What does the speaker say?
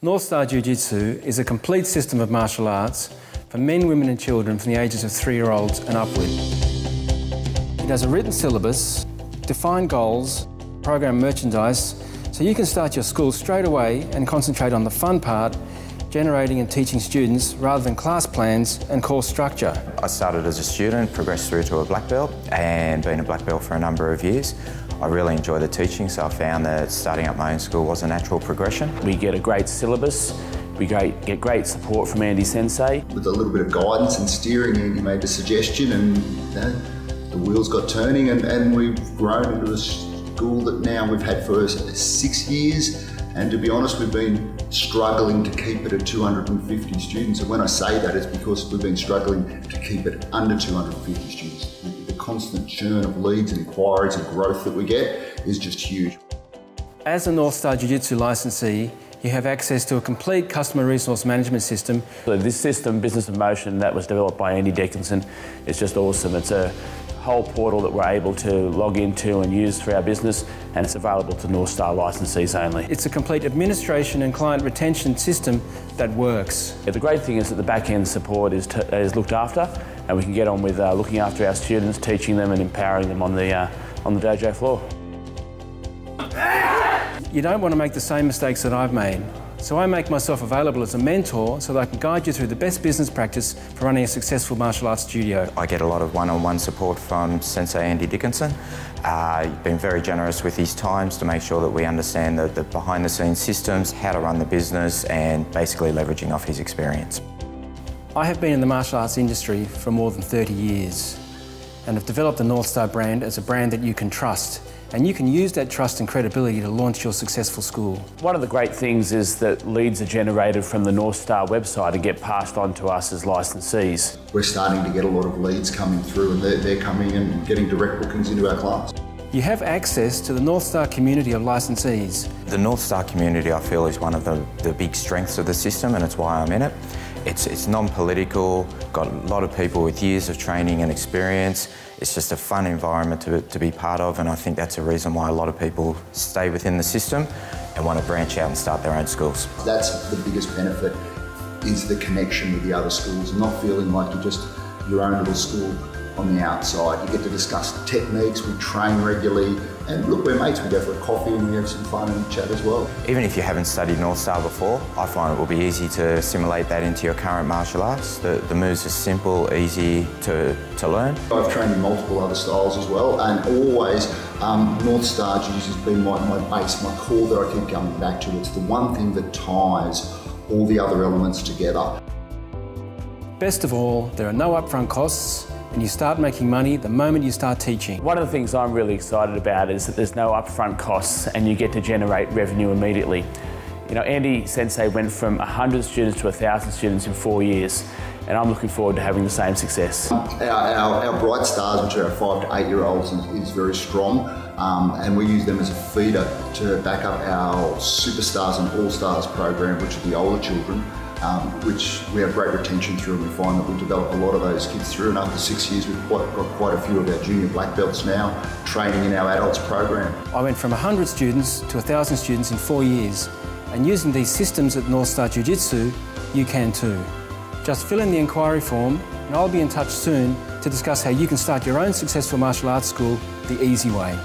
Northstar Jiu-Jitsu is a complete system of martial arts for men, women and children from the ages of 3-year-olds and upward. It has a written syllabus, defined goals, program merchandise, so you can start your school straight away and concentrate on the fun part, generating and teaching students rather than class plans and course structure. I started as a student, progressed through to a black belt and been a black belt for a number of years. I really enjoy the teaching, so I found that starting up my own school was a natural progression. We get a great syllabus, we get great support from Andy Sensei. With a little bit of guidance and steering, he made the suggestion and the wheels got turning and we've grown into a school that now we've had for 6 years. And to be honest, we've been struggling to keep it at 250 students. And when I say that, it's because we've been struggling to keep it under 250 students. The constant churn of leads and inquiries and growth that we get is just huge. As a Northstar Jiu-Jitsu licensee, you have access to a complete customer resource management system. So this system, Business in Motion, that was developed by Andy Dickinson, is just awesome. It's a whole portal that we're able to log into and use for our business, and it's available to Northstar licensees only. It's a complete administration and client retention system that works. The great thing is that the back-end support is looked after, and we can get on with looking after our students, teaching them and empowering them on the dojo floor. You don't want to make the same mistakes that I've made. So I make myself available as a mentor so that I can guide you through the best business practice for running a successful martial arts studio. I get a lot of one-on-one support from Sensei Andy Dickinson. He's been very generous with his times to make sure that we understand the behind-the-scenes systems, how to run the business, and basically leveraging off his experience. I have been in the martial arts industry for more than 30 years and have developed the Northstar brand as a brand that you can trust. And you can use that trust and credibility to launch your successful school. One of the great things is that leads are generated from the Northstar website and get passed on to us as licensees. We're starting to get a lot of leads coming through, and they're coming and getting direct bookings into our class. You have access to the Northstar community of licensees. The Northstar community, I feel, is one of the big strengths of the system, and it's why I'm in it. It's non-political, got a lot of people with years of training and experience. It's just a fun environment to be part of, and I think that's a reason why a lot of people stay within the system and want to branch out and start their own schools. That's the biggest benefit, is the connection with the other schools, not feeling like you're just your own little school on the outside. You get to discuss techniques, we train regularly, and look, we're mates, we go for a coffee and we have some fun and chat as well. Even if you haven't studied Northstar before, I find it will be easy to assimilate that into your current martial arts. The moves are simple, easy to learn. I've trained in multiple other styles as well, and always Northstar Jiu-Jitsu has been my base, my core that I keep coming back to. It's the one thing that ties all the other elements together. Best of all, there are no upfront costs, and you start making money the moment you start teaching. One of the things I'm really excited about is that there's no upfront costs and you get to generate revenue immediately. You know, Andy Sensei went from 100 students to 1,000 students in 4 years, and I'm looking forward to having the same success. Our bright stars, which are our 5 to 8 year olds, is very strong, and we use them as a feeder to back up our Superstars and All-Stars program, which are the older children. Which we have great retention through, and we find that we develop a lot of those kids through, and after 6 years we've got quite a few of our junior black belts now training in our adults program. I went from 100 students to 1,000 students in 4 years, and using these systems at Northstar Jiu-Jitsu, you can too. Just fill in the inquiry form and I'll be in touch soon to discuss how you can start your own successful martial arts school the easy way.